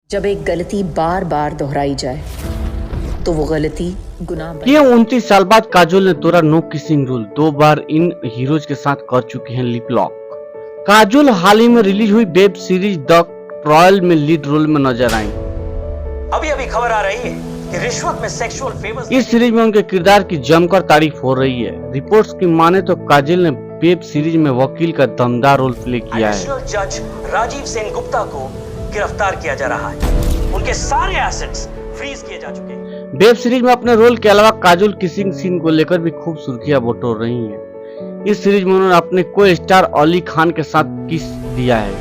जब एक गलती बार बार दोहराई जाए तो वो गलती गुनाह बन। ये 29 साल बाद काजोल ने तोड़ा नो किसिंग रूल। 2 बार इन हीरोज के साथ कर चुकी हैं लिप लॉक। काजोल हाल ही में रिलीज हुई वेब सीरीज द ट्रायल में लीड रोल में नजर आई। अभी खबर आ रही है कि रिश्वत में सेक्सुअल फेवर्स। इस सीरीज में उनके किरदार की जमकर तारीफ हो रही है। रिपोर्ट्स की माने तो काजोल ने वेब सीरीज में वकील का दमदार रोल प्ले किया है। एडिशनल जज राजीव सेन गुप्ता को गिरफ्तार किया जा रहा है। उनके सारे एसेट्स फ्रीज किए जा चुके हैं। वेब सीरीज में अपने रोल के अलावा काजोल किसिंग सीन को लेकर भी खूब सुर्खियां बटोर रही हैं। इस सीरीज में उन्होंने अपने को स्टार अली खान के साथ किस दिया है।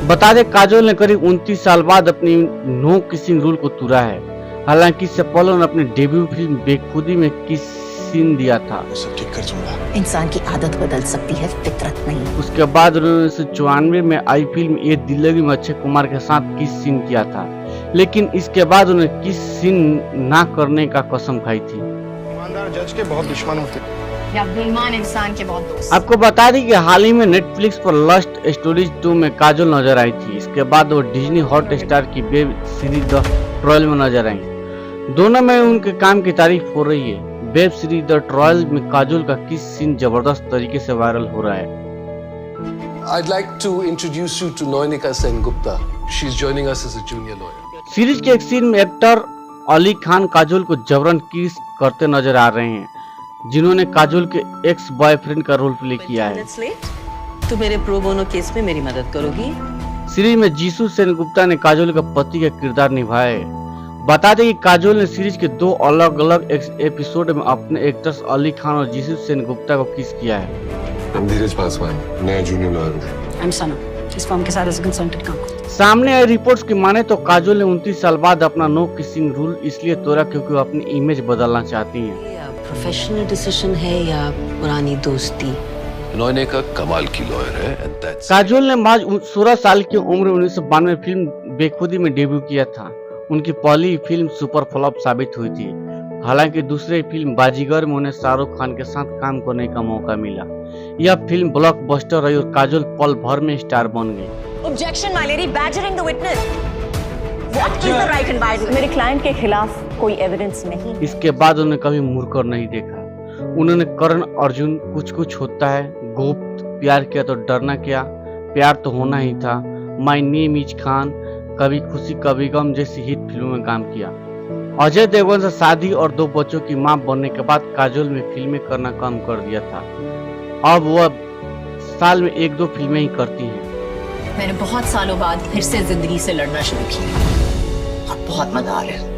बता दें काजोल ने करीब 29 साल बाद अपनी नो किसिंग रूल को तोड़ा है। हालांकि इससे पहले उन्होंने अपनी डेब्यू फिल्म बेखुदी में किस सीन दिया था। सब ठीक कर दूंगा। इंसान की आदत बदल सकती है, फितरत नहीं। उसके बाद उन्होंने 1994 में आई फिल्म ये दिल लगी में अक्षय कुमार के साथ किस सीन किया था, लेकिन इसके बाद उन्हें किस सीन ना करने का कसम खाई थी। ईमानदार जज के बहुत दुश्मन होते हैं या बेईमान इंसान के बहुत दोस्त। आपको बता दें कि हाल ही में नेटफ्लिक्स पर लस्ट स्टोरीज 2 में काजोल नजर आई थी। इसके बाद वो डिज्नी हॉट स्टार की वेब सीरीज द ट्रायल में नजर आई। दोनों में उनके काम की तारीफ हो रही है। वेब सीरीज द ट्रायल में काजोल का किस सीन जबरदस्त तरीके से वायरल हो रहा है। I'd like to introduce you to Noinika Sengupta. She's joining us as a junior lawyer. Series के एक सीन में एक्टर अली खान काजोल को जबरन किस करते नजर आ रहे हैं, जिन्होंने काजोल के एक्स बॉयफ्रेंड का रोल प्ले किया है। तो मेरे प्रो बोनो केस में मेरी मदद करोगी? सीरीज में जीसू सेनगुप्ता ने काजोल का पति का किरदार निभाया है। बता दें कि काजोल ने सीरीज के 2 अलग अलग एपिसोड में अपने एक्टर्स अली खान और जीसू सेनगुप्ता को किस किया है। धीरज पासवान, नया जूनियर लॉयर हूँ। I'm Sana, इस फर्म के साथ एज कंसल्टेंट काम करती हूँ। सामने आई रिपोर्ट्स की माने तो काजोल ने 29 साल बाद अपना नो किसिंग रूल इसलिए तोड़ा क्योंकि वो अपनी इमेज बदलना चाहती हैं। ये प्रोफेशनल डिसीजन है या पुरानी दोस्ती? Noinika कमाल की लॉयर है and that's काजोल ने महज 16 साल की उम्र 1992 में फिल्म बेखुदी में डेब्यू किया था। उनकी पहली फिल्म सुपर फ्लॉप साबित हुई थी। हालांकि दूसरी फिल्म बाजीगर में उन्हें शाहरुख खान के साथ काम करने का मौका मिला। यह फिल्म ब्लॉकबस्टर रही और काजोल पल भर में स्टार बन गई। Objection, my lady. Badgering the witness. What is the right environment? मेरे क्लाइंट के खिलाफ कोई एविडेंस नहीं। इसके बाद उन्हें कभी मुड़कर नहीं देखा। उन्होंने करण अर्जुन, कुछ कुछ होता है, गुप्त, प्यार किया तो डरना क्या, प्यार तो होना ही था, माय नेम इज खान, कभी खुशी कभी गम जैसी हिट फिल्मों में काम किया। अजय देवगन से शादी और 2 बच्चों की मां बनने के बाद काजोल में फिल्में करना कम कर दिया था। अब वह साल में 1-2 फिल्में ही करती हैं। मैंने बहुत सालों बाद फिर से जिंदगी से लड़ना शुरू किया और बहुत मजा आ रहा है।